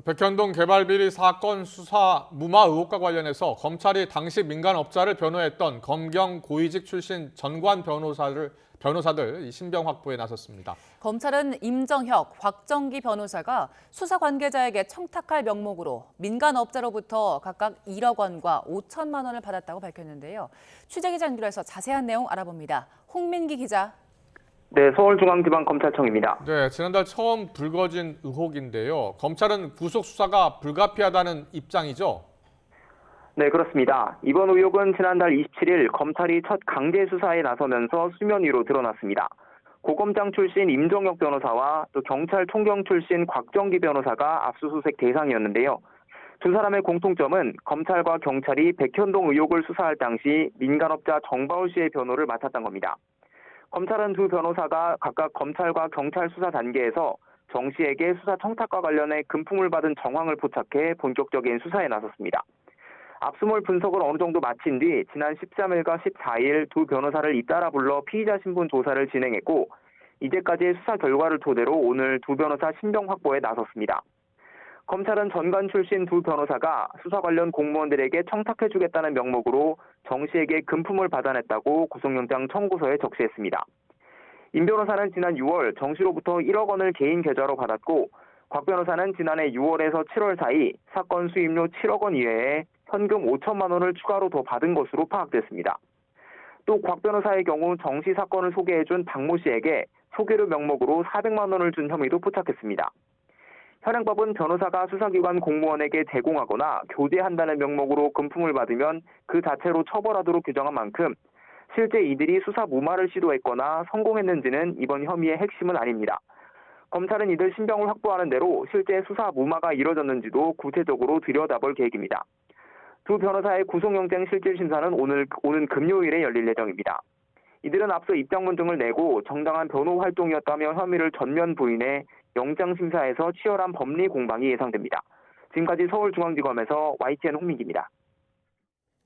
백현동 개발비리 사건 수사 무마 의혹과 관련해서 검찰이 당시 민간업자를 변호했던 검경 고위직 출신 전관 변호사들 신병 확보에 나섰습니다. 검찰은 임정혁, 곽정기 변호사가 수사 관계자에게 청탁할 명목으로 민간업자로부터 각각 1억 원과 5천만 원을 받았다고 밝혔는데요. 취재기자 연결해서 자세한 내용 알아봅니다. 홍민기 기자. 네, 서울중앙지방검찰청입니다. 네, 지난달 처음 불거진 의혹인데요. 검찰은 구속 수사가 불가피하다는 입장이죠? 네, 그렇습니다. 이번 의혹은 지난달 27일 검찰이 첫 강제 수사에 나서면서 수면 위로 드러났습니다. 고검장 출신 임정혁 변호사와 또 경찰 총경 출신 곽정기 변호사가 압수수색 대상이었는데요. 두 사람의 공통점은 검찰과 경찰이 백현동 의혹을 수사할 당시 민간업자 정바울 씨의 변호를 맡았던 겁니다. 검찰은 두 변호사가 각각 검찰과 경찰 수사 단계에서 정 씨에게 수사 청탁과 관련해 금품을 받은 정황을 포착해 본격적인 수사에 나섰습니다. 압수물 분석을 어느 정도 마친 뒤 지난 13일과 14일 두 변호사를 잇따라 불러 피의자 신분 조사를 진행했고 이제까지의 수사 결과를 토대로 오늘 두 변호사 신병 확보에 나섰습니다. 검찰은 전관 출신 두 변호사가 수사 관련 공무원들에게 청탁해주겠다는 명목으로 정 씨에게 금품을 받아냈다고 구속영장 청구서에 적시했습니다. 임 변호사는 지난 6월 정 씨로부터 1억 원을 개인 계좌로 받았고 곽 변호사는 지난해 6월에서 7월 사이 사건 수임료 7억 원 이외에 현금 5천만 원을 추가로 더 받은 것으로 파악됐습니다. 또 곽 변호사의 경우 정 씨 사건을 소개해준 박모 씨에게 소개료 명목으로 400만 원을 준 혐의도 포착했습니다. 현행법은 변호사가 수사기관 공무원에게 제공하거나 교제한다는 명목으로 금품을 받으면 그 자체로 처벌하도록 규정한 만큼 실제 이들이 수사 무마를 시도했거나 성공했는지는 이번 혐의의 핵심은 아닙니다. 검찰은 이들 신병을 확보하는 대로 실제 수사 무마가 이뤄졌는지도 구체적으로 들여다볼 계획입니다. 두 변호사의 구속영장 실질심사는 오는 금요일에 열릴 예정입니다. 이들은 앞서 입장문 등을 내고 정당한 변호 활동이었다며 혐의를 전면 부인해 영장심사에서 치열한 법리 공방이 예상됩니다. 지금까지 서울중앙지검에서 YTN 홍민기입니다.